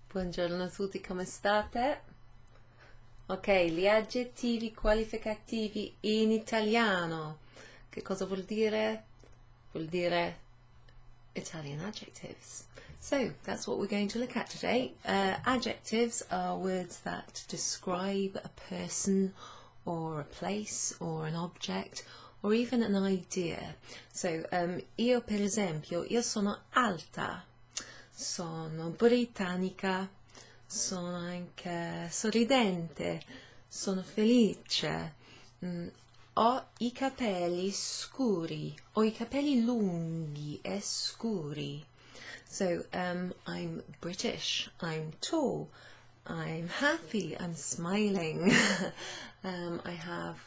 Buongiorno a tutti, come state? Ok, gli aggettivi qualificativi in italiano. Che cosa vuol dire? Vuol dire Italian adjectives. So that's what we're going to look at today. Adjectives are words that describe a person or a place or an object or even an idea. So io per esempio, io sono alta, sono britannica, sono anche sorridente, sono felice, ho i capelli scuri, ho i capelli lunghi e scuri. So I'm British, I'm tall, I'm happy, I'm smiling, I have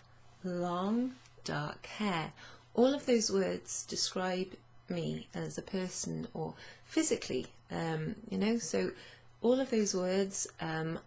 long dark hair. All of those words describe me as a person or physically, so all of those words,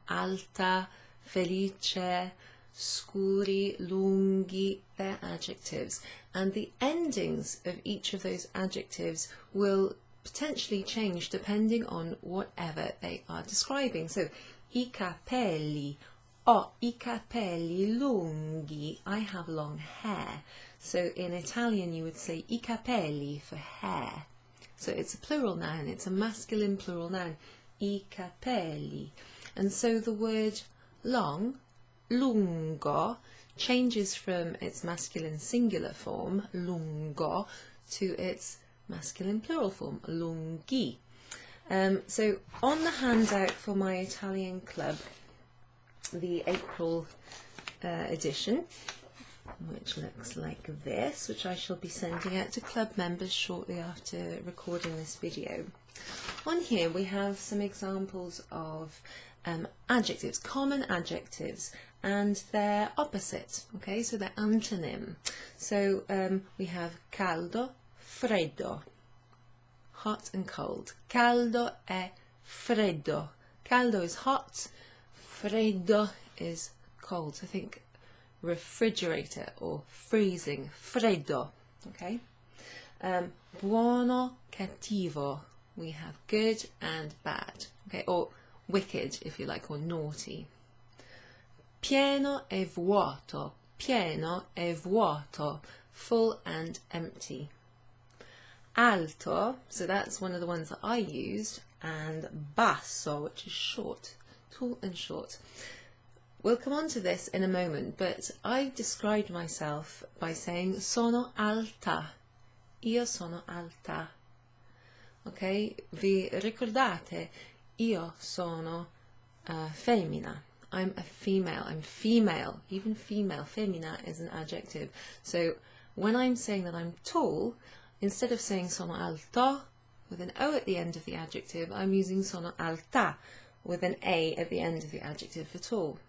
alta, felice, scuri, lunghi, they're adjectives, and the endings of each of those adjectives will potentially change depending on whatever they are describing. So, I capelli, ho i capelli lunghi, I have long hair. So in Italian you would say I capelli for hair. So it's a plural noun, it's a masculine plural noun, I capelli. And so the word long, lungo, changes from its masculine singular form, lungo, to its masculine plural form, lunghi. So on the handout for my Italian club, the April edition, which looks like this, which I shall be sending out to club members shortly after recording this video. On here we have some examples of adjectives, common adjectives, and their opposite, okay, so their antonym. So we have caldo, freddo, hot and cold. Caldo e freddo. Caldo is hot, freddo is cold. So think refrigerator or freezing, freddo, okay? Buono, cattivo, we have good and bad, okay, or wicked if you like, or naughty. Pieno e vuoto, full and empty. Alto, so that's one of the ones that I used, and basso, which is short, tall and short. We'll come on to this in a moment, but I described myself by saying sono alta. Io sono alta. Ok? Vi ricordate? Io sono femmina. I'm a female. I'm female. Even female. Femmina is an adjective. So when I'm saying that I'm tall, instead of saying sono alto with an O at the end of the adjective, I'm using sono alta with an A at the end of the adjective for tall.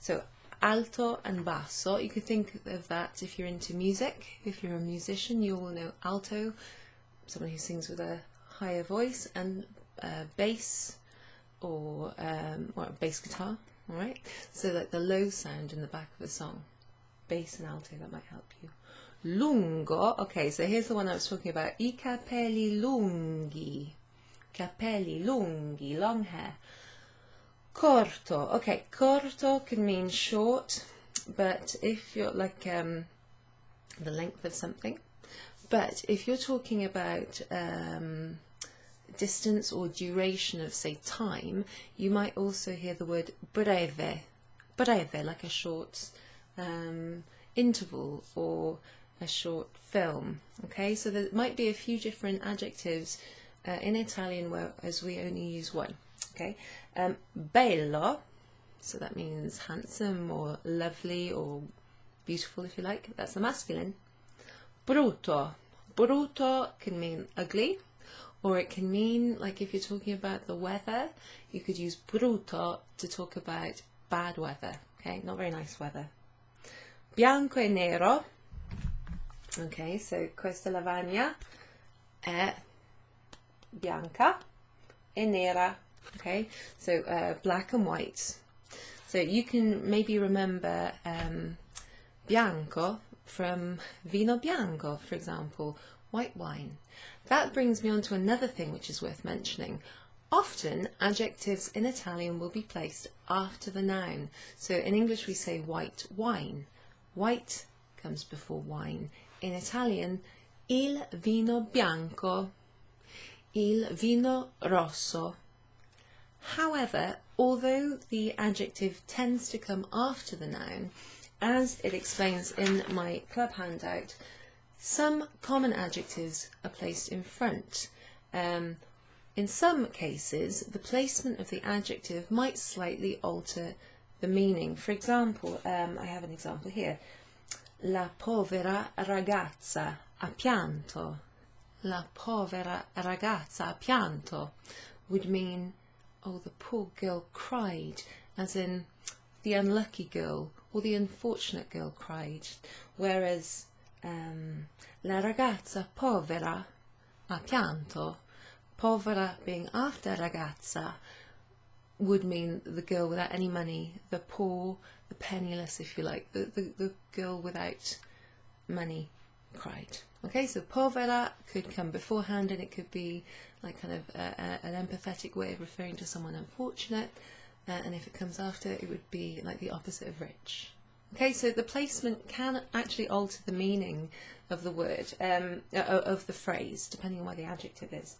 So alto and basso, you could think of that if you're into music. If you're a musician, you will know alto, someone who sings with a higher voice, and bass or bass guitar, all right? So like the low sound in the back of the song. Bass and alto, that might help you. Lungo, okay, so here's the one I was talking about. I capelli lunghi. Capelli lunghi, long hair. Corto, okay, corto can mean short, but if you're like the length of something, but if you're talking about distance or duration of, say, time, you might also hear the word breve, like a short interval or a short film, okay? So there might be a few different adjectives in Italian whereas we only use one, okay? Bello, so that means handsome or lovely or beautiful if you like, that's the masculine. Brutto, brutto can mean ugly, or it can mean, like if you're talking about the weather, you could use brutto to talk about bad weather, okay, not very nice weather. Bianco e nero, okay, so questa lavagna è bianca e nera, okay, so black and white. So you can maybe remember bianco from vino bianco, for example, white wine. That brings me on to another thing which is worth mentioning. Often, adjectives in Italian will be placed after the noun. So in English we say white wine. White comes before wine. In Italian, il vino bianco, il vino rosso. However, although the adjective tends to come after the noun, as it explains in my club handout, some common adjectives are placed in front. In some cases, the placement of the adjective might slightly alter the meaning. For example, I have an example here. La povera ragazza ha pianto. La povera ragazza ha pianto would mean, oh, the poor girl cried, as in the unlucky girl or the unfortunate girl cried. Whereas la ragazza povera ha pianto, povera being after ragazza, would mean the girl without any money, the poor, the penniless, if you like, the girl without money cried. Okay, so povera could come beforehand, and it could be like kind of an empathetic way of referring to someone unfortunate, and if it comes after, it would be like the opposite of rich. Okay, so the placement can actually alter the meaning of the word, of the phrase, depending on where the adjective is.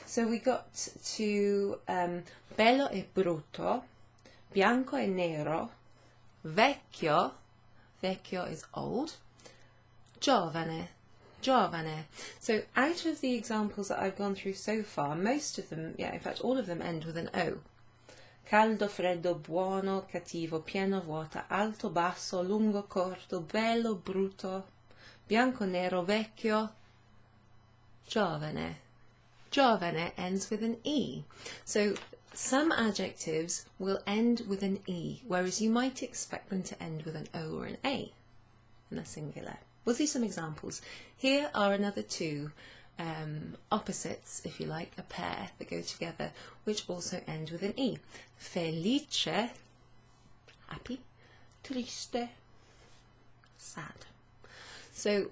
So we got to bello e brutto, bianco e nero, vecchio, vecchio is old, giovane, giovane. So out of the examples that I've gone through so far, most of them, yeah, in fact all of them end with an O. Caldo, freddo, buono, cattivo, pieno, vuota, alto, basso, lungo, corto, bello, brutto, bianco, nero, vecchio, giovane. Giovane ends with an E. So some adjectives will end with an E, whereas you might expect them to end with an O or an A in the singular. We'll see some examples. Here are another two opposites, if you like, a pair that go together, which also end with an E. Felice, happy, triste, sad. So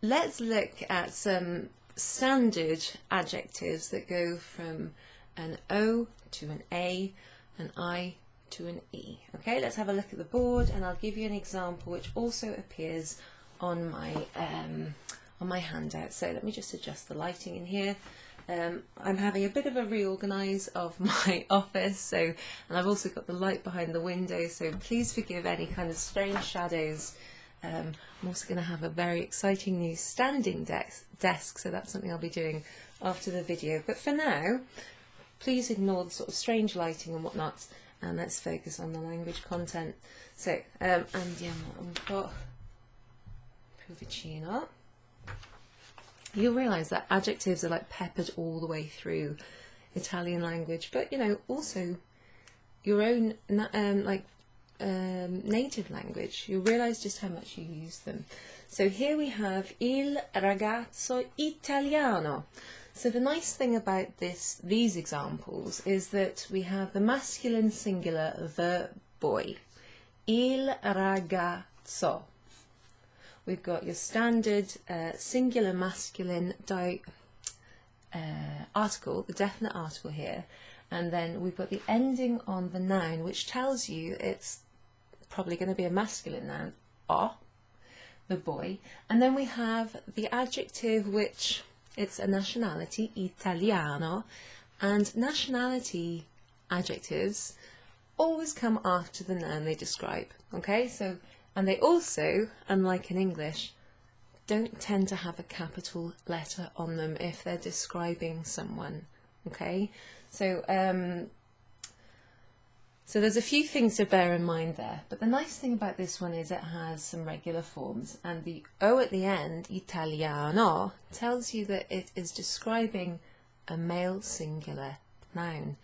let's look at some standard adjectives that go from an O to an A, an I to an E. Okay, let's have a look at the board, and I'll give you an example which also appears on my handout. So let me just adjust the lighting in here. I'm having a bit of a reorganise of my office, and I've also got the light behind the window, so please forgive any kind of strange shadows. I'm also going to have a very exciting new standing desk, so that's something I'll be doing after the video. But for now, please ignore the sort of strange lighting and whatnot, and let's focus on the language content. So, andiamo un po' più vicino. You'll realise that adjectives are like peppered all the way through Italian language, but you know, also your own native language. You'll realise just how much you use them. So here we have il ragazzo italiano. So the nice thing about these examples is that we have the masculine singular, the boy, il ragazzo. We've got your standard singular masculine article, the definite article here, and then we've got the ending on the noun, which tells you it's probably going to be a masculine noun, o, the boy, and then we have the adjective, which it's a nationality, italiano, and nationality adjectives always come after the noun they describe. Okay, so, and they also, unlike in English, don't tend to have a capital letter on them if they're describing someone. Okay, so so there's a few things to bear in mind there, but the nice thing about this one is it has some regular forms, and the O at the end, italiano, tells you that it is describing a male singular noun,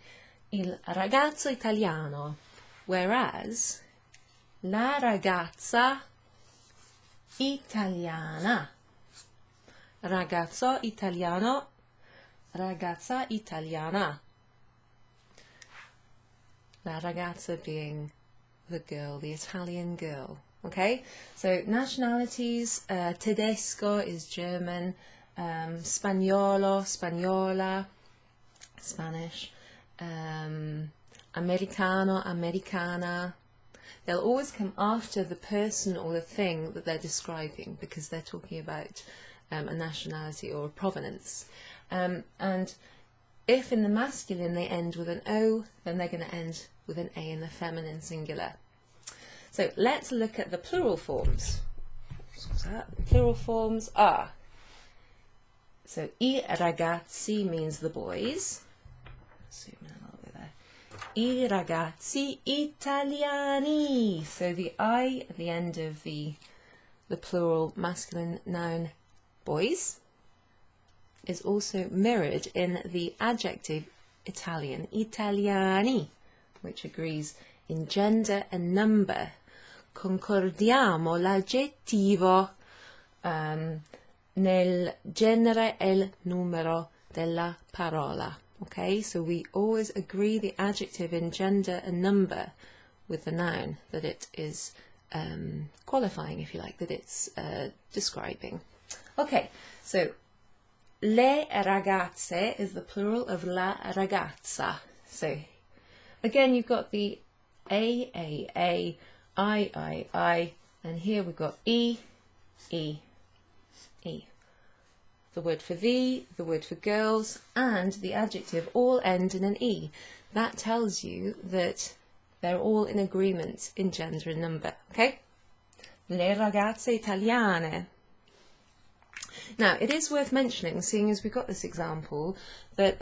il ragazzo italiano, whereas la ragazza italiana, ragazzo italiano, ragazza italiana. La ragazza being the girl, the Italian girl. Okay, so nationalities, tedesco is German, spagnolo, spagnola, Spanish, americano, americana. They'll always come after the person or the thing that they're describing because they're talking about a nationality or a provenance. And if in the masculine they end with an O, then they're going to end with an A in the feminine singular. So let's look at the plural forms. The plural forms are, so I ragazzi means the boys. Zoom in a little bit there. I ragazzi italiani. So the I at the end of the plural masculine noun boys is also mirrored in the adjective Italian, italiani, which agrees in gender and number. Concordiamo l'aggettivo nel genere e il numero della parola. Okay, so we always agree the adjective in gender and number with the noun that it is qualifying, if you like, that it's describing. Okay, so le ragazze is the plural of la ragazza. So again, you've got the I, and here we've got E. The word for thee, the word for girls, and the adjective all end in an E. That tells you that they're all in agreement in gender and number, okay? Le ragazze italiane. Now, it is worth mentioning, seeing as we've got this example, that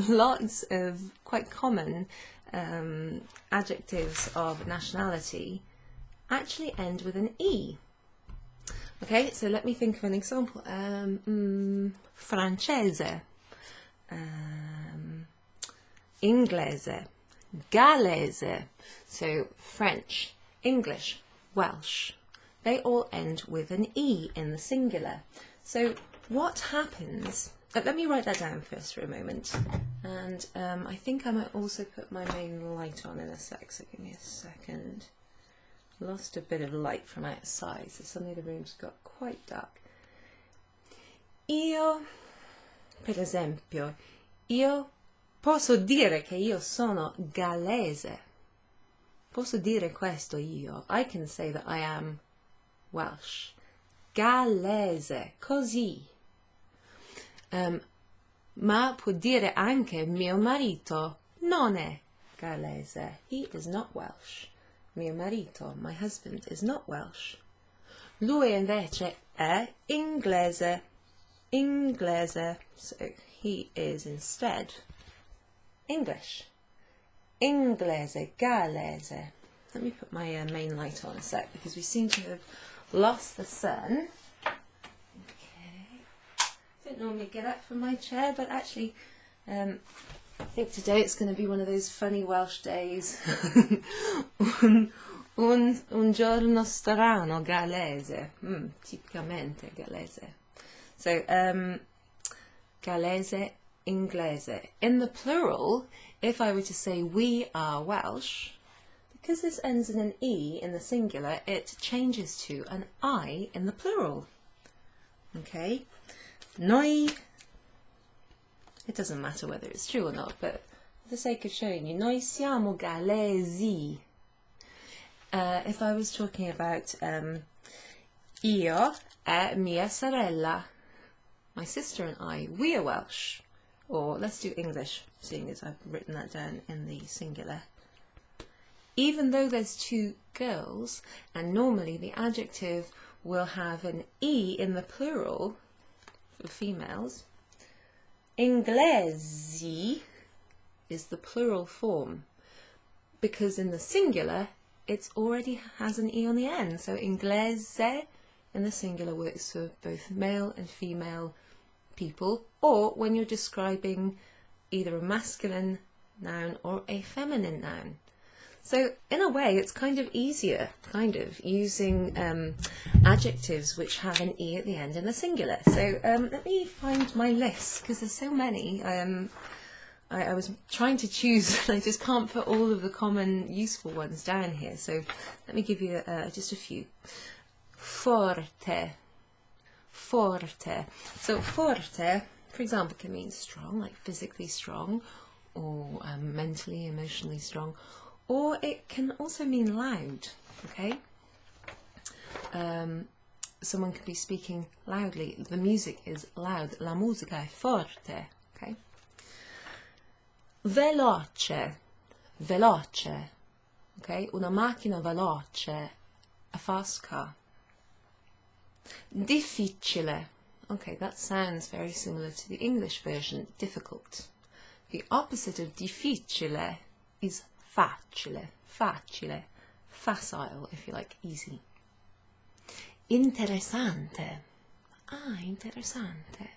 lots of quite common adjectives of nationality actually end with an E. Okay, so let me think of an example. Francese, inglese, gallese. So French, English, Welsh. They all end with an E in the singular. So what happens... let me write that down first for a moment. And I think I might also put my main light on in a sec, so give me a second. Lost a bit of light from outside, so suddenly the room's got quite dark. Io, per esempio, io posso dire che io sono gallese. Posso dire questo io. I can say that I am Welsh. Gallese, così. Ma può dire anche mio marito non è gallese. He is not Welsh. Mio marito, my husband, is not Welsh. Lui invece è inglese. Inglese. So he is instead English. Inglese, gallese. Let me put my main light on a sec because we seem to have lost the sun. Okay. I don't normally get up from my chair, but actually I think today it's going to be one of those funny Welsh days. un giorno strano, gallese. Tipicamente gallese. So, gallese, inglese. In the plural, if I were to say we are Welsh, because this ends in an E in the singular, it changes to an I in the plural. Okay? Noi... It doesn't matter whether it's true or not, but for the sake of showing you, noi siamo gallesi. If I was talking about io e mia sorella, my sister and I, we are Welsh. Or let's do English, seeing as I've written that down in the singular. Even though there's two girls, and normally the adjective will have an E in the plural for females, inglesi is the plural form because in the singular it already has an E on the end. So inglese in the singular works for both male and female people, or when you're describing either a masculine noun or a feminine noun. So in a way it's kind of easier, using adjectives which have an E at the end in the singular. So let me find my list, because there's so many. I was trying to choose, and I just can't put all of the common useful ones down here. So let me give you just a few. Forte. Forte. So forte, for example, can mean strong, like physically strong, or mentally, emotionally strong, or it can also mean loud, okay? Someone could be speaking loudly. The music is loud. La musica è forte, okay? Veloce, veloce, okay? Una macchina veloce, a fast car. Difficile, okay, that sounds very similar to the English version, difficult. The opposite of difficile is facile, facile, facile, if you like, easy. Interessante, interessante,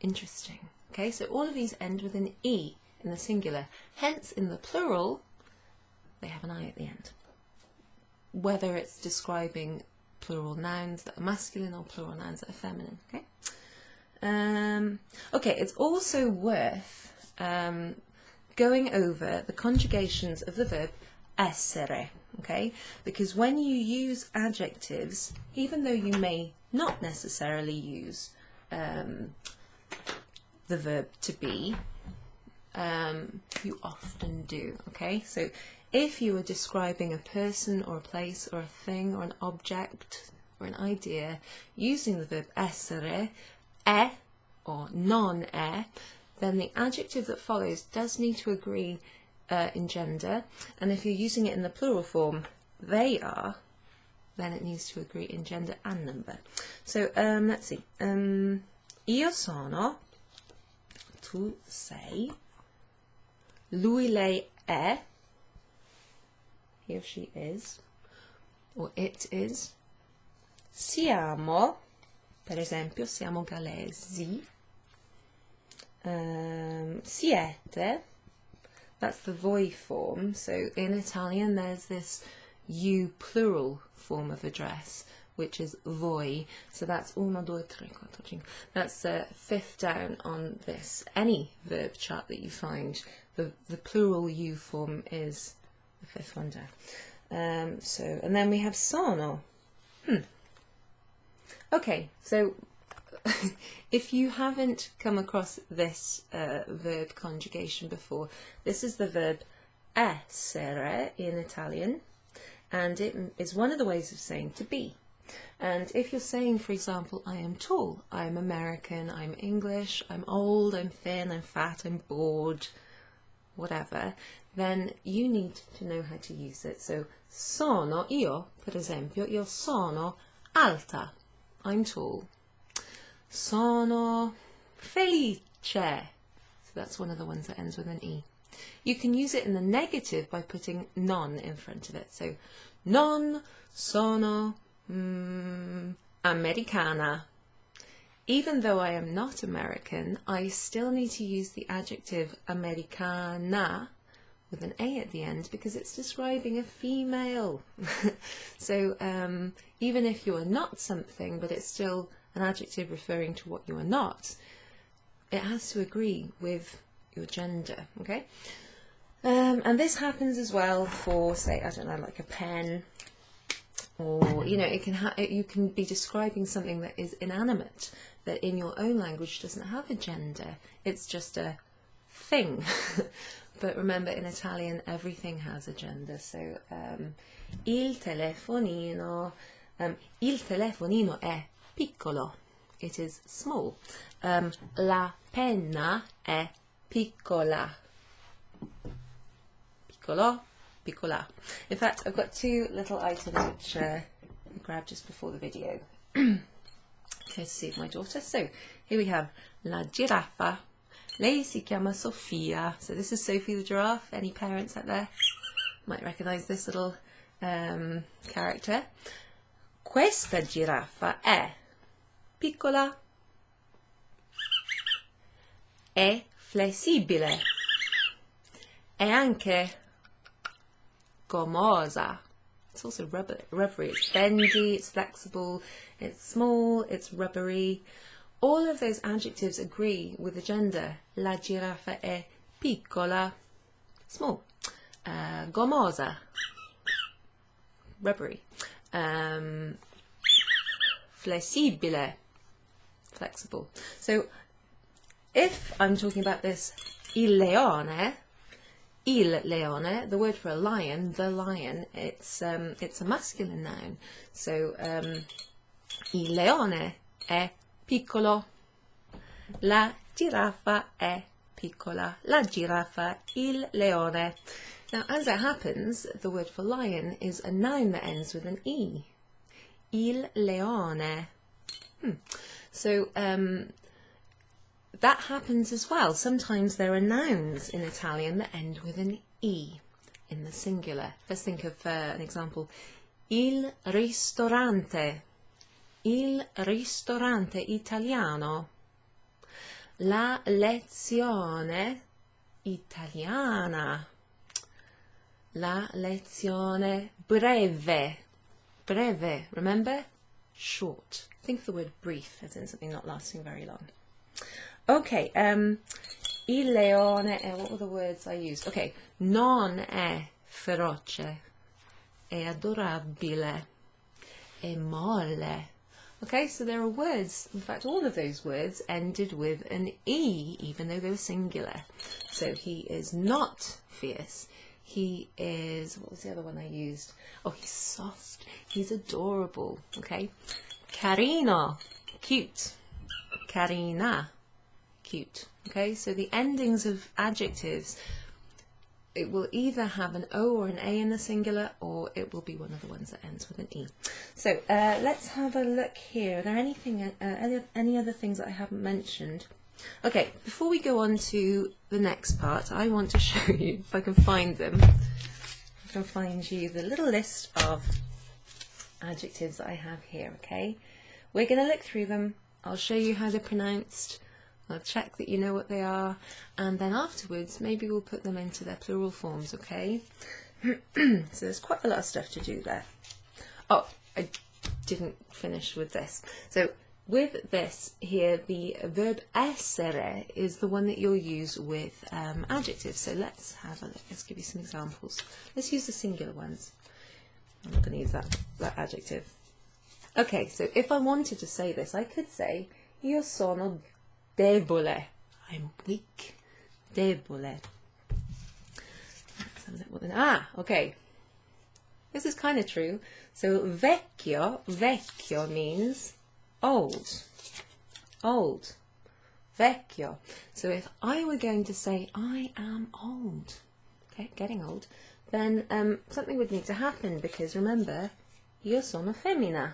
interesting. Okay, so all of these end with an E in the singular, hence in the plural, they have an I at the end. Whether it's describing plural nouns that are masculine or plural nouns that are feminine, okay? Okay, it's also worth going over the conjugations of the verb essere, okay? Because when you use adjectives, even though you may not necessarily use the verb to be, you often do, okay? So if you are describing a person or a place or a thing or an object or an idea using the verb essere, è or non è, then the adjective that follows does need to agree in gender, and if you're using it in the plural form, they are, then it needs to agree in gender and number. So let's see. Io sono, tu sei, lui, lei è, he or she is, or it is. Siamo, per esempio, siamo galesi. Siete, that's the voi form. So in Italian there's this you plural form of address, which is voi. So that's 1, 2, 3, 4, 5. That's fifth down on this. Any verb chart that you find, the plural you form is the fifth one down. So, and then we have sono. Okay, so if you haven't come across this verb conjugation before, this is the verb essere in Italian, and it is one of the ways of saying to be. And if you're saying, for example, I am tall, I'm American, I'm English, I'm old, I'm thin, I'm fat, I'm bored, whatever, then you need to know how to use it. So sono, io, per esempio, io sono alta, I'm tall. Sono felice. So that's one of the ones that ends with an E. You can use it in the negative by putting non in front of it. So non sono americana. Even though I am not American, I still need to use the adjective americana with an A at the end because it's describing a female. So even if you are not something, but it's still an adjective referring to what you are not, it has to agree with your gender, okay? And this happens as well for, say, I don't know, like a pen, or, you know, you can be describing something that is inanimate, that in your own language doesn't have a gender, it's just a thing. But remember, in Italian, everything has a gender, so il telefonino è piccolo, it is small. La penna è piccola. Piccolo, piccola. In fact, I've got two little items which I grabbed just before the video, courtesy of my daughter. So here we have la giraffa. Lei si chiama Sofia. So this is Sophie the giraffe. Any parents out there might recognise this little character. Questa giraffa è piccola, è flessibile, è anche gommosa. It's also rubbery. It's bendy, it's flexible, it's small, it's rubbery. All of those adjectives agree with the gender. La giraffa è piccola, small. Gommosa, rubbery. Flessibile, flexible. So if I'm talking about this il leone, the word for a lion, the lion, it's a masculine noun. So il leone è piccolo, la giraffa è piccola, la giraffa, il leone. Now, as it happens, the word for lion is a noun that ends with an e. Il leone. So that happens as well. Sometimes there are nouns in Italian that end with an e in the singular. Let's think of an example. Il ristorante italiano. La lezione italiana. La lezione breve. Breve, remember? Short. Think of the word brief as in something not lasting very long. Okay, il leone, what were the words I used? Okay, non è feroce, è adorabile, è molle. Okay, so there are words, in fact all of those words ended with an E, even though they were singular. So he is not fierce. He is, what was the other one I used? Oh, he's soft. He's adorable. Okay. Carino, cute. Carina, cute. Okay, so the endings of adjectives, it will either have an O or an A in the singular, or it will be one of the ones that ends with an E. So let's have a look here. Are there any other things that I haven't mentioned? Okay, before we go on to the next part, I want to show you, if I can find them, I can find you the little list of adjectives that I have here, okay? We're going to look through them. I'll show you how they're pronounced. I'll check that you know what they are, and then afterwards maybe we'll put them into their plural forms, okay? So there's quite a lot of stuff to do there. Oh, I didn't finish with this. So with this here, the verb essere is the one that you'll use with adjectives. So let's have a look. Let's give you some examples. Let's use the singular ones. I'm not going to use that adjective. Okay, so if I wanted to say this, I could say io sono debole. I'm weak. Debole. Okay. This is kind of true. So vecchio means old. Old. Vecchio. So if I were going to say I am old, okay, getting old, then something would need to happen, because remember, io sono femmina.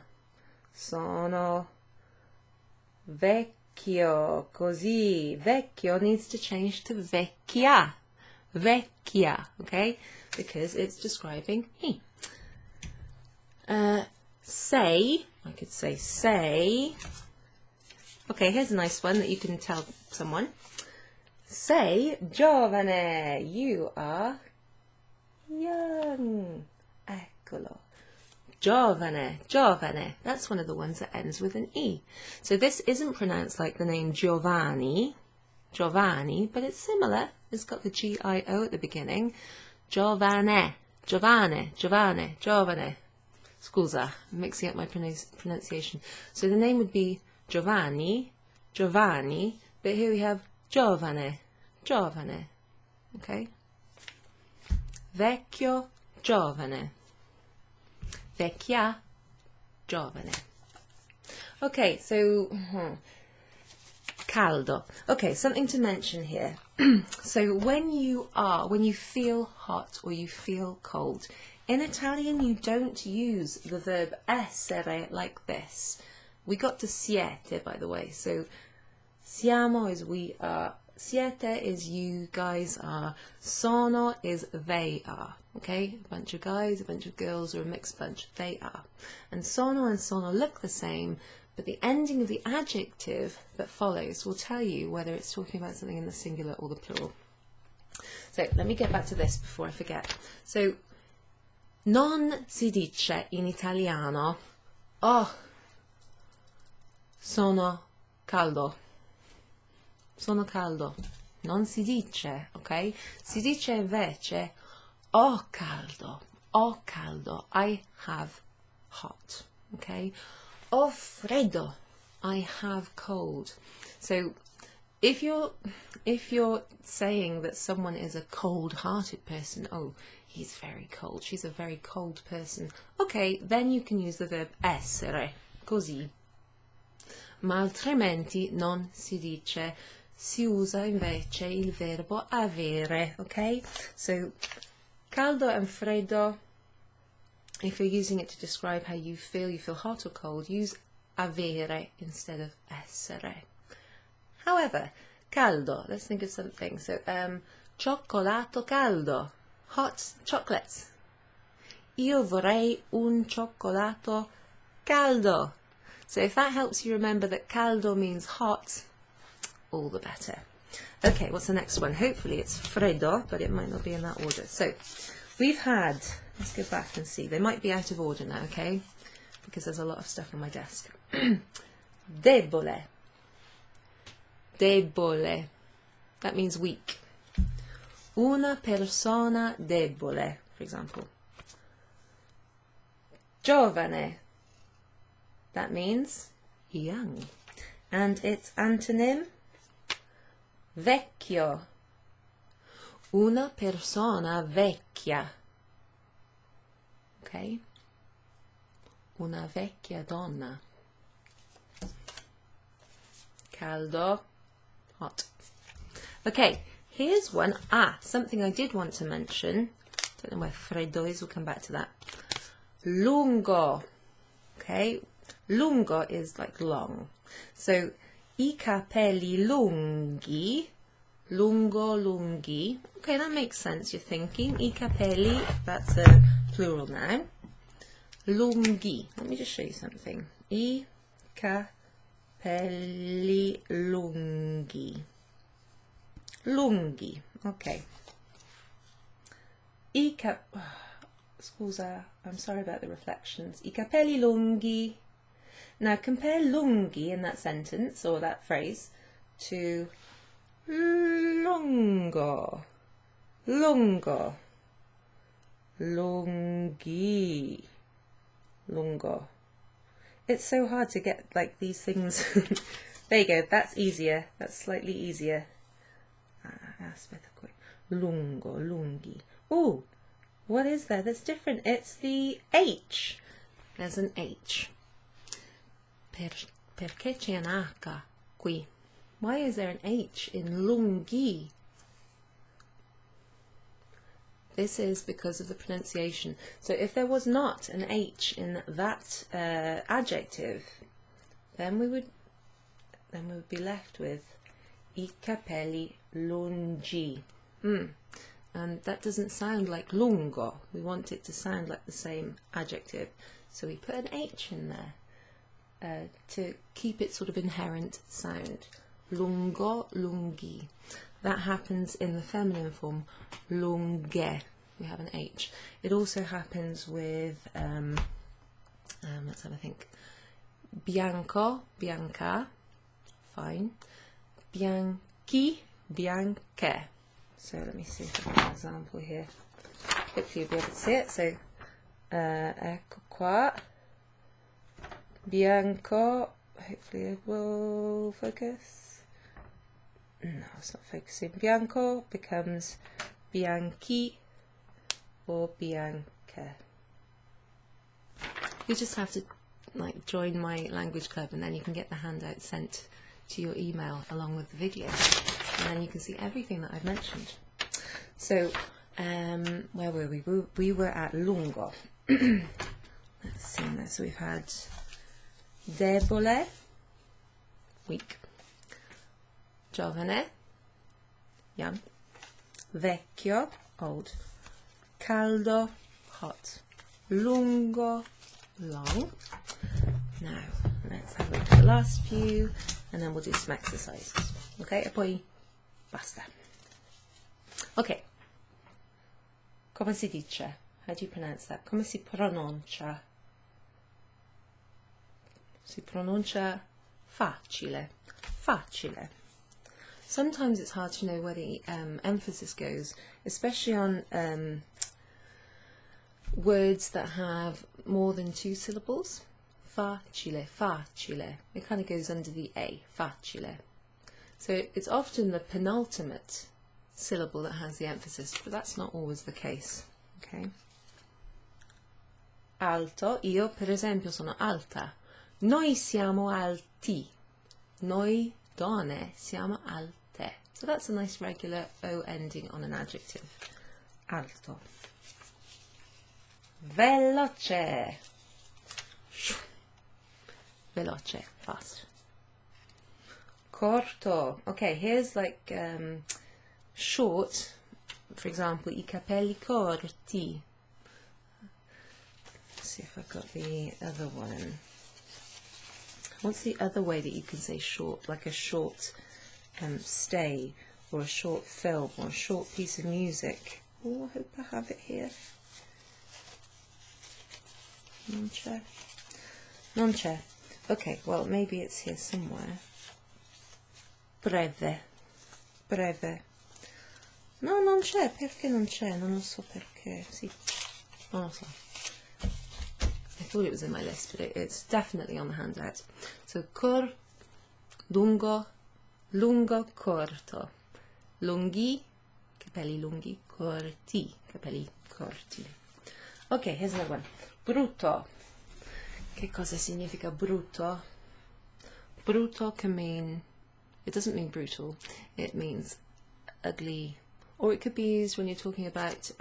Sono vecchio, così. Vecchio needs to change to vecchia. Vecchia, okay? Because it's describing me. Say, I could say say. Okay, here's a nice one that you can tell someone. Say giovane, you are young. Eccolo. Giovane, giovane. That's one of the ones that ends with an E. So this isn't pronounced like the name Giovanni, but it's similar. It's got the G-I-O at the beginning. Giovane, giovane, giovane, giovane. Scusa, I'm mixing up my pronunciation. So the name would be Giovanni, but here we have giovane, giovane. Okay? Vecchio, giovane. Vecchia, giovane. Okay, so caldo. Okay, something to mention here. So when you feel hot or you feel cold, in Italian you don't use the verb essere like this. We got to siete, by the way. So siamo is we are. Siete is you guys are. Sono is they are. Okay, a bunch of guys, a bunch of girls, or a mixed bunch. They are. And sono look the same, but the ending of the adjective that follows will tell you whether it's talking about something in the singular or the plural. So let me get back to this before I forget. So non si dice in italiano, oh, sono caldo. Sono caldo. Non si dice, ok? Si dice invece ho caldo. Ho caldo. I have hot. Okay? Ho freddo. I have cold. So if you're saying that someone is a cold-hearted person, oh, he's very cold, she's a very cold person, okay, then you can use the verb essere, così. Ma altrimenti non si dice, si usa invece il verbo avere, okay? So, caldo and freddo, if you're using it to describe how you feel hot or cold, use avere instead of essere. However, caldo, let's think of something. So, cioccolato caldo, hot chocolates. Io vorrei un cioccolato caldo. So if that helps you remember that caldo means hot, all the better. Okay, what's the next one? Hopefully it's freddo, but it might not be in that order. So we've had, let's go back and see. They might be out of order now, okay? Because there's a lot of stuff on my desk. Debole. Debole. That means weak. Una persona debole, for example. Giovane. That means young. And its antonym, vecchio. Una persona vecchia. Okay? Una vecchia donna. Caldo, hot. Okay, here's one. Something I did want to mention. Don't know where freddo is, we'll come back to that. Lungo. Okay, lungo is like long. So, I capelli lunghi, lungo, lunghi. Okay, that makes sense, you're thinking. I capelli, that's a plural now. Lunghi. Let me just show you something. I capelli lunghi. Lunghi. Okay. Scusa, I'm sorry about the reflections. I capelli lunghi. Now compare lunghi in that sentence or that phrase to lungo, lungo, lunghi, lungo. It's so hard to get like these things. There you go, that's easier, that's slightly easier. Lungo, lunghi. Oh, what is that? That's different. It's the H. There's an H. Perché c'è un H qui? Why is there an H in lunghi? This is because of the pronunciation. So if there was not an H in that adjective, then we would be left with I capelli lunghi. And that doesn't sound like lungo. We want it to sound like the same adjective. So we put an H in there to keep it sort of inherent sound. Lungo, lunghi. That happens in the feminine form, lunghe. We have an H. It also happens with, let's have a think. Bianco, bianca, fine. Bianchi, bianche. So let me see if I have an example here. Hopefully you'll be able to see it. So, ecco qua. Bianco. Hopefully it will focus. No, it's not focusing. Bianco becomes bianchi or bianche. You just have to like join my language club and then you can get the handout sent to your email along with the video. And then you can see everything that I've mentioned. So, where were we? We were at lungo. Let's see now. So we've had debole, weak. Giovane, young. Vecchio, old. Caldo, hot. Lungo, long. Now, let's have a look at the last few, and then we'll do some exercises. Okay, e poi basta. Ok. Come si dice? How do you pronounce that? Come si pronuncia? Si pronuncia facile. Facile. Sometimes it's hard to know where the emphasis goes, especially on words that have more than two syllables. Facile, facile. It kind of goes under the A. Facile. So it's often the penultimate syllable that has the emphasis, but that's not always the case. Okay. Alto, io per esempio sono alta. Noi siamo alti. Noi donne siamo alte. So that's a nice regular O ending on an adjective. Alto. Veloce. Veloce, fast. Corto. Okay, here's like short. For example, I capelli corti. Let's see if I've got the other one. What's the other way that you can say short? Like a short stay, or a short film, or a short piece of music. Oh, I hope I have it here. Non c'è. Non c'è. Okay, well, maybe it's here somewhere. Breve. Breve. No, non c'è. Perché non c'è? Non lo so perché. Sì. Non lo so. I thought it was in my list, but it's definitely on the handout. So, lungo, lungo, corto. Lunghi, capelli lunghi, corti, capelli corti. Okay, here's another one. Brutto. Che cosa significa brutto? Brutto can mean, it doesn't mean brutal, it means ugly, or it could be used when you're talking about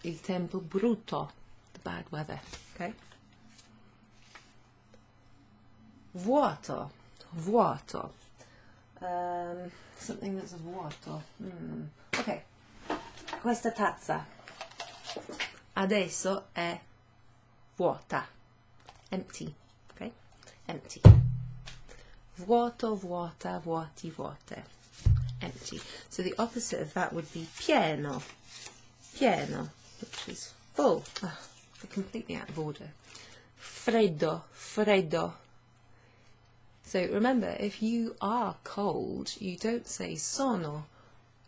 il tempo brutto, the bad weather, okay? Vuoto, vuoto, something that's vuoto. Ok, questa tazza adesso è vuota, empty, ok? Empty. Vuoto, vuota, vuoti, vuote. Empty. So the opposite of that would be pieno, pieno, which is full. Oh, they're completely out of order. Freddo, freddo. So remember, if you are cold, you don't say sono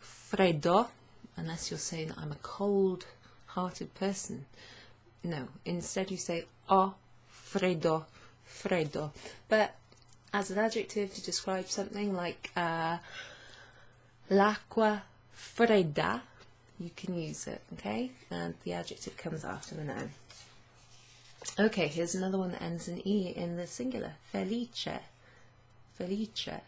freddo, unless you're saying I'm a cold-hearted person. No, instead you say ho freddo, freddo. But as an adjective to describe something like l'acqua fredda, you can use it, okay? And the adjective comes after the noun. Okay, here's another one that ends in E in the singular. Felice. Felice.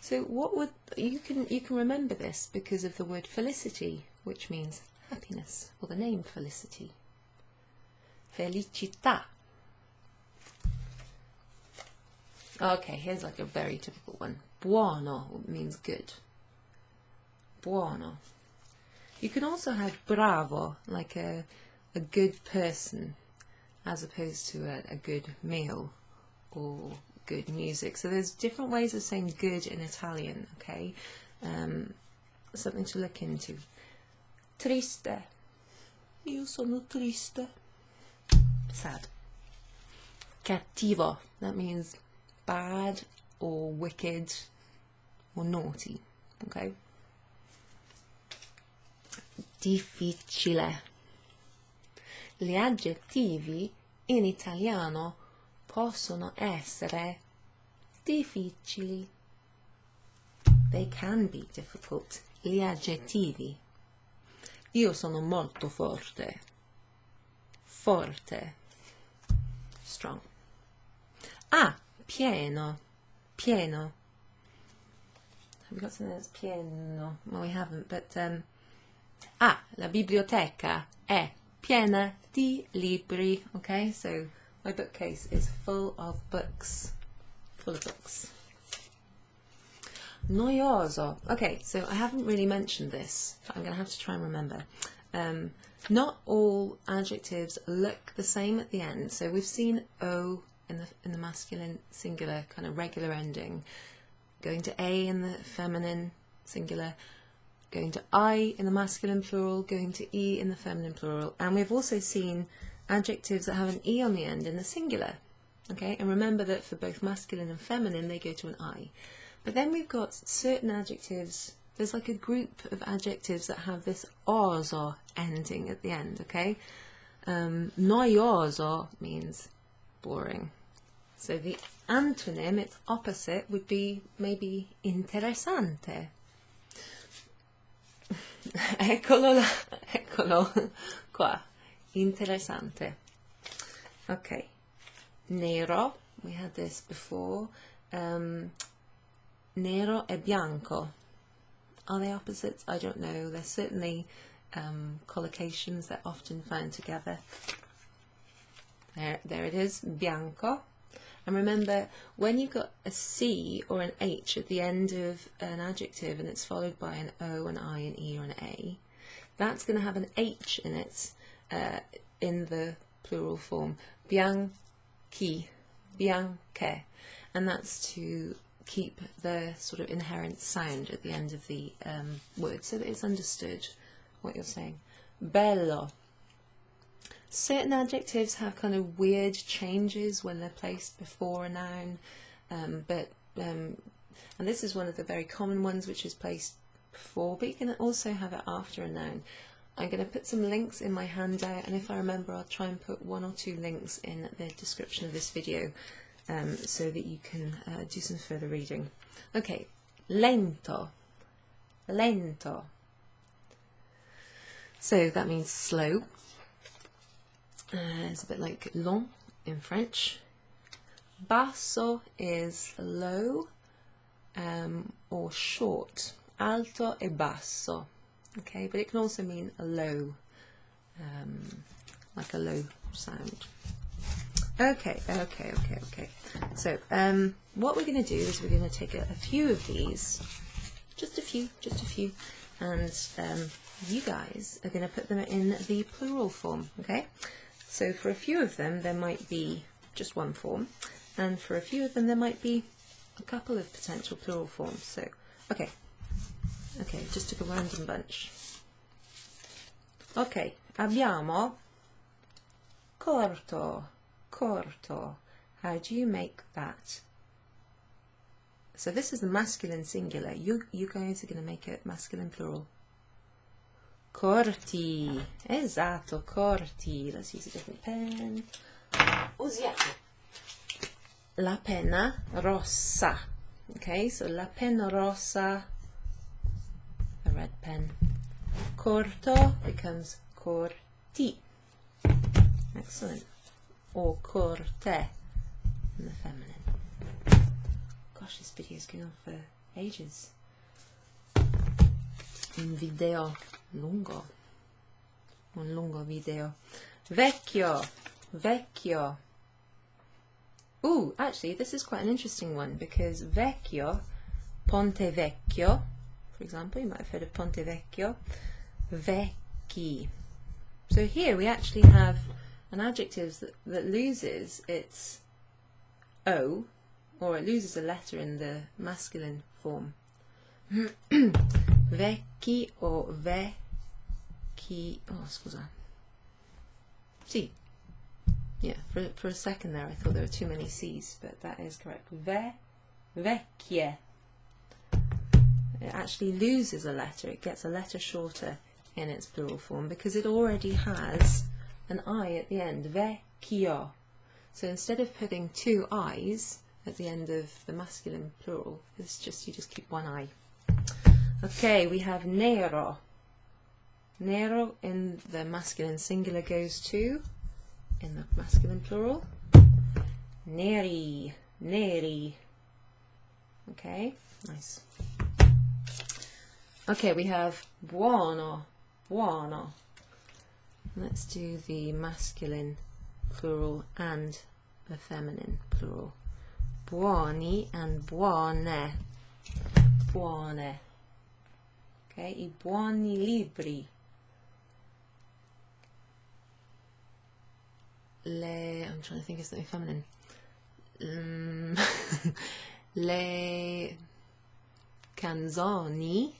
So what would you can remember this because of the word felicity, which means happiness, or the name Felicity. Felicità. Okay, here's like a very typical one. Buono means good. Buono. You can also have bravo, like a good person, as opposed to a good meal or good music. So there's different ways of saying good in Italian, okay? Something to look into. Triste. Io sono triste. Sad. Cattivo. That means bad or wicked or naughty, okay? Difficile. Gli aggettivi in italiano possono essere difficili. They can be difficult. Gli aggettivi. Io sono molto forte. Forte. Strong. Ah, pieno. Pieno. Have we got something that's pieno? Well, we haven't, but la biblioteca è piena di libri. Okay, so my bookcase is full of books. Full of books. Noioso. Okay, so I haven't really mentioned this, but I'm going to have to try and remember. Not all adjectives look the same at the end. So we've seen O in the masculine singular, kind of regular ending, going to A in the feminine singular, going to I in the masculine plural, going to E in the feminine plural. And we've also seen adjectives that have an E on the end in the singular. Okay, and remember that for both masculine and feminine, they go to an I. But then we've got certain adjectives, there's like a group of adjectives that have this oso ending at the end, okay? Noioso means boring. So the antonym, its opposite, would be maybe interessante. Eccolo là, eccolo qua, interessante. Okay, nero, we had this before. Nero e bianco. Are they opposites? I don't know. They're certainly collocations that often found together. There it is, bianco. And remember, when you've got a C or an H at the end of an adjective and it's followed by an O, an I, an E, or an A, that's going to have an H in it in the plural form. Bianchi, bianche. And that's to keep the sort of inherent sound at the end of the word so that it's understood what you're saying. Bello. Certain adjectives have kind of weird changes when they're placed before a noun, and this is one of the very common ones, which is placed before, but you can also have it after a noun. I'm going to put some links in my handout, and if I remember, I'll try and put 1 or 2 links in the description of this video so that you can do some further reading. Okay, lento, lento. So that means slow. It's a bit like long in French. Basso is low or short. Alto e basso. Okay, but it can also mean a low, like a low sound. Okay. So what we're going to do is we're going to take a few of these, just a few, and you guys are going to put them in the plural form. Okay. So for a few of them, there might be just one form, and for a few of them, there might be a couple of potential plural forms. So, okay, just took a random bunch. Okay, abbiamo corto, corto. How do you make that? So this is the masculine singular. You guys are going to make it masculine plural. Corti, esatto, corti. Let's use a different pen. Usiamo la penna rossa. Okay, so la penna rossa, a red pen. Corto becomes corti. Excellent. Or corte in the feminine. Gosh, this video is going on for ages. Un video lungo. Un lungo video. Vecchio. Vecchio. Ooh, actually, this is quite an interesting one because vecchio, Ponte Vecchio, for example, you might have heard of Ponte Vecchio. Vecchi. So here we actually have an adjective that loses its O, or it loses a letter in the masculine form. Vecchi or vecchi. Oh, scusa. Sì. Yeah, for a second there I thought there were too many C's, but that is correct. Vecchie. It actually loses a letter. It gets a letter shorter in its plural form because it already has an I at the end. Vecchio. So instead of putting 2 I's at the end of the masculine plural, it's just you just keep 1 I. Okay, we have nero. Nero in the masculine singular goes to, in the masculine plural, neri, neri. Okay, nice. Okay, we have buono, buono. Let's do the masculine plural and the feminine plural. Buoni and buone. Buone. Okay, I buoni libri. I'm trying to think of something feminine. Le canzoni.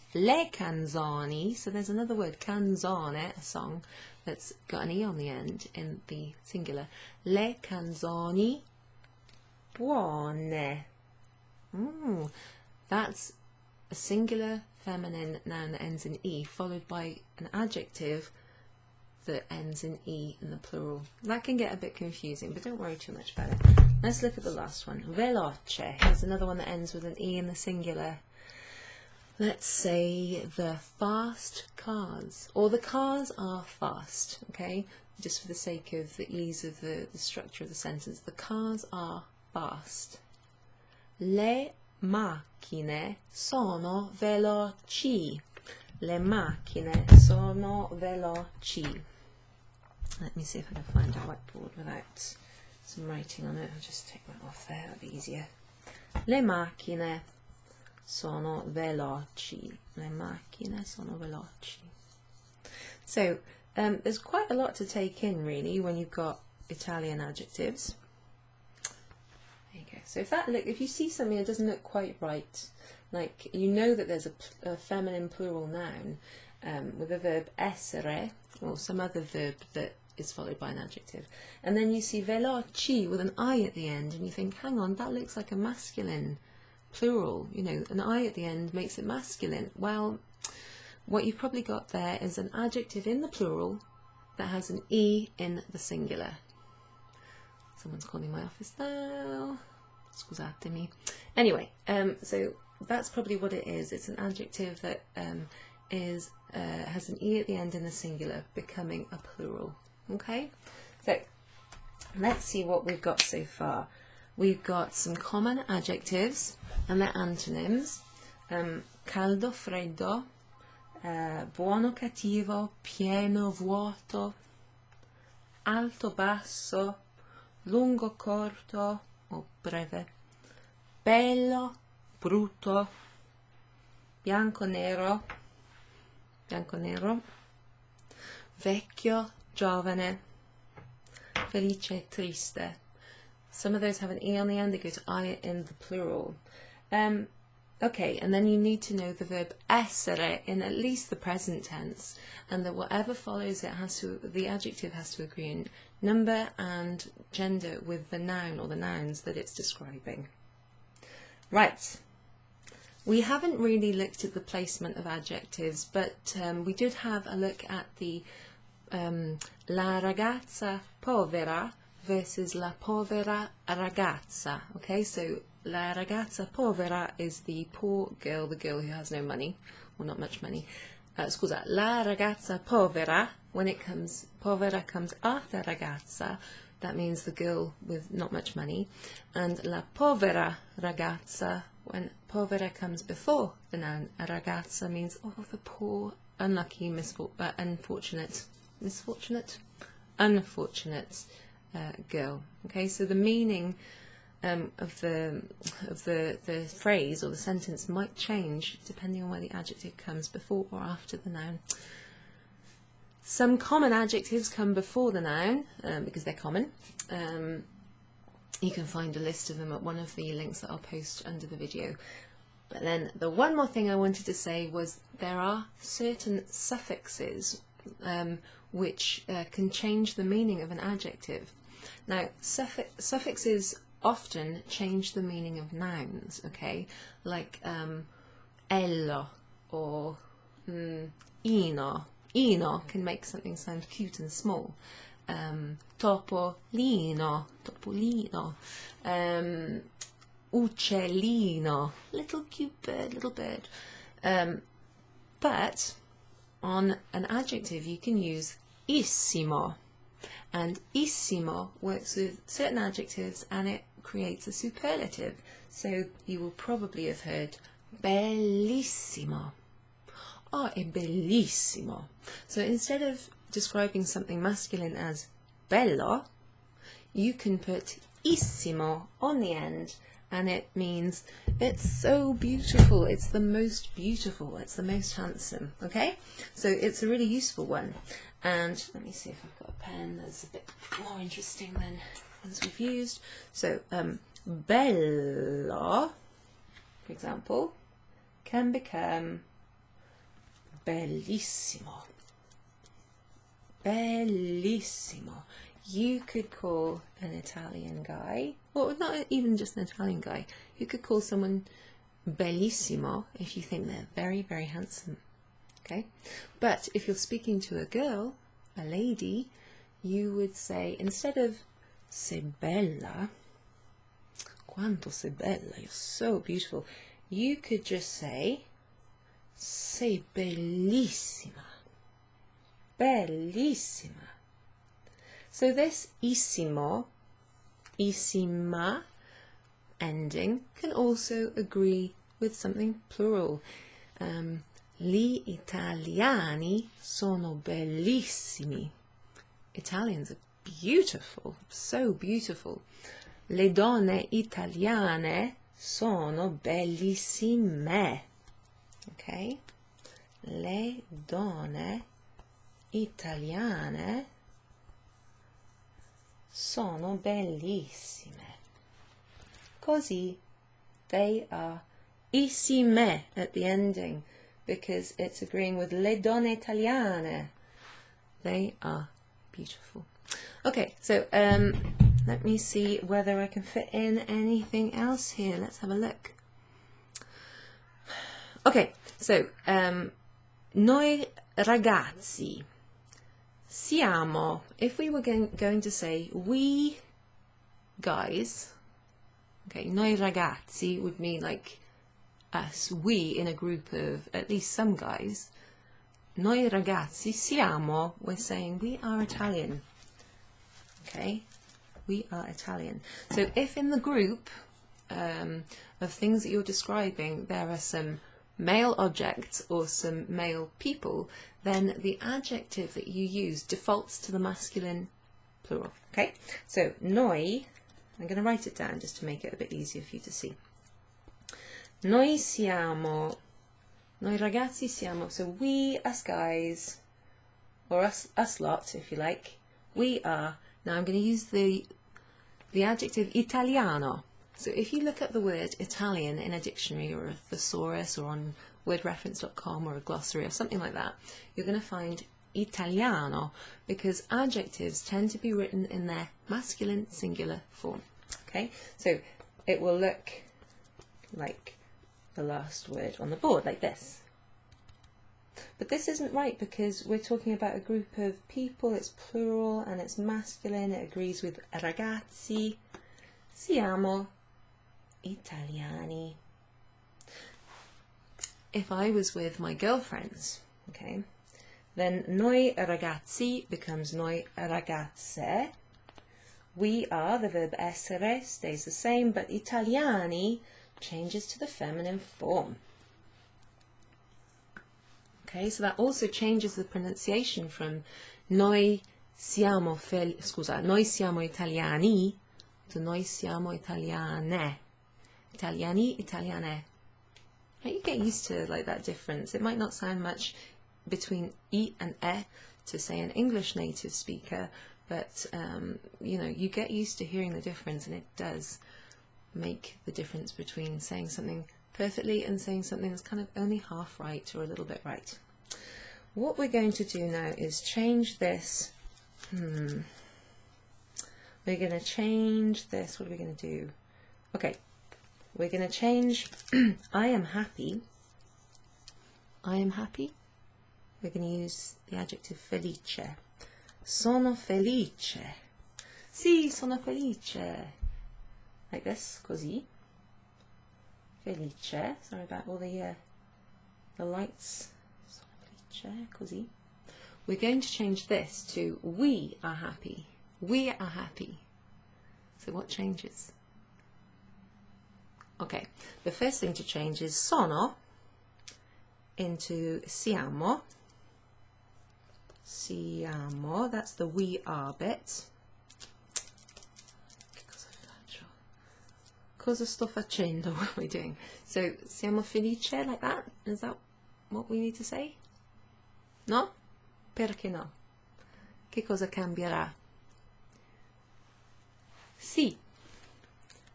So there's another word, canzone, a song that's got an E on the end in the singular. Le canzoni buone. That's a singular feminine noun that ends in E, followed by an adjective that ends in E in the plural. That can get a bit confusing, but don't worry too much about it. Let's look at the last one. Veloce. Here's another one that ends with an E in the singular. Let's say the fast cars, or the cars are fast, okay? Just for the sake of the ease of the structure of the sentence. The cars are fast. Le macchine sono veloci. Le macchine sono veloci. Let me see if I can find a whiteboard without some writing on it. I'll just take that off there, that'll be easier. Le macchine sono veloci. Le macchine sono veloci. So, there's quite a lot to take in, really, when you've got Italian adjectives. There you go. So if you see something that doesn't look quite right, like you know that there's a feminine plural noun with the verb essere, or some other verb that is followed by an adjective, and then you see veloci with an I at the end, and you think, hang on, that looks like a masculine plural, you know, an I at the end makes it masculine. Well, what you've probably got there is an adjective in the plural that has an E in the singular. Someone's calling my office now. Scusatemi. Anyway, so that's probably what it is. It's an adjective that has an E at the end in the singular, becoming a plural. Okay, so let's see what we've got so far. We've got some common adjectives and their antonyms. Caldo, freddo, buono, cattivo, pieno, vuoto, alto, basso, lungo, corto o breve, bello, brutto, bianco, nero, vecchio, giovane, felice, triste. Some of those have an E on the end, they go to I in the plural. Okay, and then you need to know the verb essere in at least the present tense, and that whatever follows it the adjective has to agree in number and gender with the noun or the nouns that it's describing. Right. We haven't really looked at the placement of adjectives, but we did have a look at the la ragazza povera versus la povera ragazza. Okay, so la ragazza povera is the poor girl, the girl who has no money, or not much money. Scusa, la ragazza povera, when it comes, povera comes after ragazza, that means the girl with not much money, and la povera ragazza, when povera comes before the noun ragazza, means, oh, the poor, unlucky, unfortunate girl. Okay, so the meaning of the phrase or the sentence might change depending on where the adjective comes before or after the noun. Some common adjectives come before the noun because they're common. You can find a list of them at one of the links that I'll post under the video. But then the one more thing I wanted to say was there are certain suffixes which can change the meaning of an adjective. Now, suffixes often change the meaning of nouns, okay? Like ello or ino. Ino can make something sound cute and small. Topolino, uccellino, little cute bird, little bird. But on an adjective you can use issimo, and issimo works with certain adjectives and it creates a superlative. So you will probably have heard bellissimo. Oh, è bellissimo. So instead of describing something masculine as bello, you can put issimo on the end and it means it's so beautiful, it's the most beautiful, it's the most handsome. Okay, so it's a really useful one. And let me see if I've got a pen that's a bit more interesting than ones we've used. So bello, for example, can become bellissimo. Bellissimo. You could call an Italian guy, or not even just an Italian guy, you could call someone bellissimo if you think they're very, very handsome. Okay? But if you're speaking to a girl, a lady, you would say, instead of sei bella, quanto sei bella, you're so beautiful. You could just say, sei bellissima. Bellissima. So this issimo, issima ending can also agree with something plural. Gli italiani sono bellissimi. Italians are beautiful, so beautiful. Le donne italiane sono bellissime. Okay? Le donne italiane sono bellissime. Così, they are issime at the ending because it's agreeing with le donne italiane. They are beautiful. Okay, so let me see whether I can fit in anything else here. Let's have a look. Okay, so noi ragazzi siamo, if we were going to say we guys, okay, noi ragazzi would mean like us, we in a group of at least some guys. Noi ragazzi siamo, we're saying we are Italian. Okay, we are Italian. So if in the group of things that you're describing there are some male objects or some male people, then the adjective that you use defaults to the masculine plural. Okay, so noi, I'm going to write it down just to make it a bit easier for you to see. Noi siamo, noi ragazzi siamo, so we, us guys, or us lot if you like, we are. Now I'm going to use the adjective Italiano. So if you look up the word Italian in a dictionary or a thesaurus or on wordreference.com or a glossary or something like that, you're going to find Italiano because adjectives tend to be written in their masculine singular form. Okay, so it will look like the last word on the board, like this. But this isn't right because we're talking about a group of people, it's plural and it's masculine, it agrees with ragazzi, siamo Italiani. If I was with my girlfriends, okay, then noi ragazzi becomes noi ragazze. We are, the verb essere stays the same, but Italiani changes to the feminine form. Okay, so that also changes the pronunciation from noi siamo noi siamo italiani to noi siamo italiane. Italiani, italiane. Now you get used to like that difference. It might not sound much between I and E to say an English native speaker, but you know, you get used to hearing the difference, and it does make the difference between saying something perfectly and saying something that's kind of only half right or a little bit right. What we're going to do now is change this. We're going to change this. What are we going to do? Okay, we're going to change I am happy. I am happy. We're going to use the adjective felice. Sono felice. Sì, sono felice. Like this, così. Felice. Sorry about all the lights. Sono felice, così. We're going to change this to we are happy. We are happy. So what changes? Okay, the first thing to change is sono into siamo. Siamo, that's the we are bit. Cosa sto facendo? What are we doing? So, siamo felice, like that? Is that what we need to say? No? Perché no? Che cosa cambierà? Sì.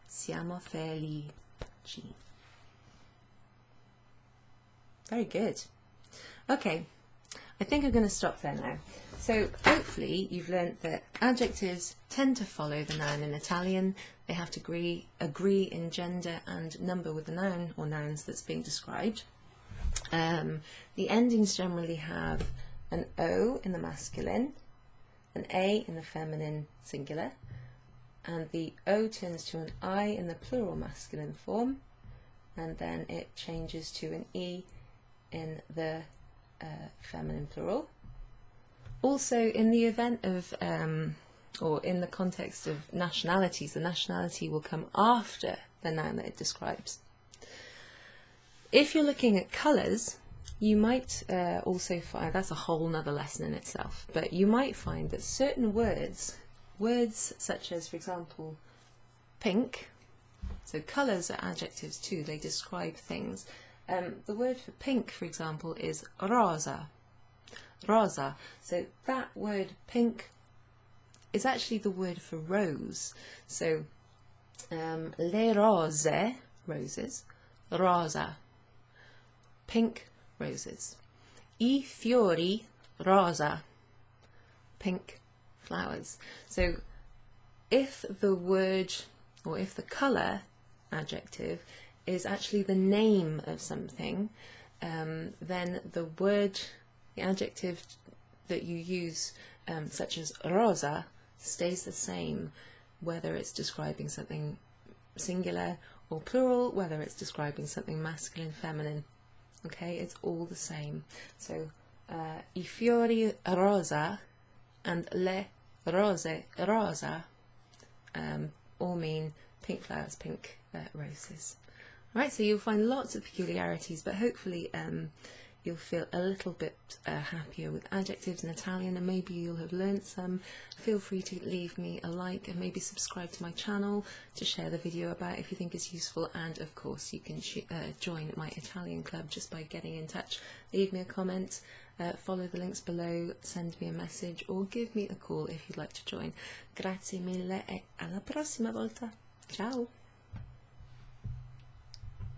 Siamo felici. Very good. Okay. I think I'm going to stop there now. So hopefully you've learnt that adjectives tend to follow the noun in Italian. They have to agree in gender and number with the noun or nouns that's being described. The endings generally have an O in the masculine, an A in the feminine singular, and the O turns to an I in the plural masculine form, and then it changes to an E in the feminine plural. Also, in the event of, or in the context of nationalities, the nationality will come after the noun that it describes. If you're looking at colours, you might also find, that's a whole nother lesson in itself, but you might find that certain words such as, for example, pink, so colours are adjectives too, they describe things. The word for pink, for example, is rosa. Rosa. So that word pink is actually the word for rose. So le rose, roses, rosa, pink roses. I fiori rosa, pink flowers. So if the word, or if the colour adjective is actually the name of something, then the word, the adjective that you use, such as rosa, stays the same whether it's describing something singular or plural, whether it's describing something masculine, feminine. Okay, it's all the same. So I fiori rosa and le rose rosa all mean pink flowers, pink roses. Right, so you'll find lots of peculiarities, but hopefully you'll feel a little bit happier with adjectives in Italian, and maybe you'll have learnt some. Feel free to leave me a like and maybe subscribe to my channel to share the video about if you think it's useful, and of course you can join my Italian club just by getting in touch. Leave me a comment, follow the links below, send me a message or give me a call if you'd like to join. Grazie mille e alla prossima volta. Ciao!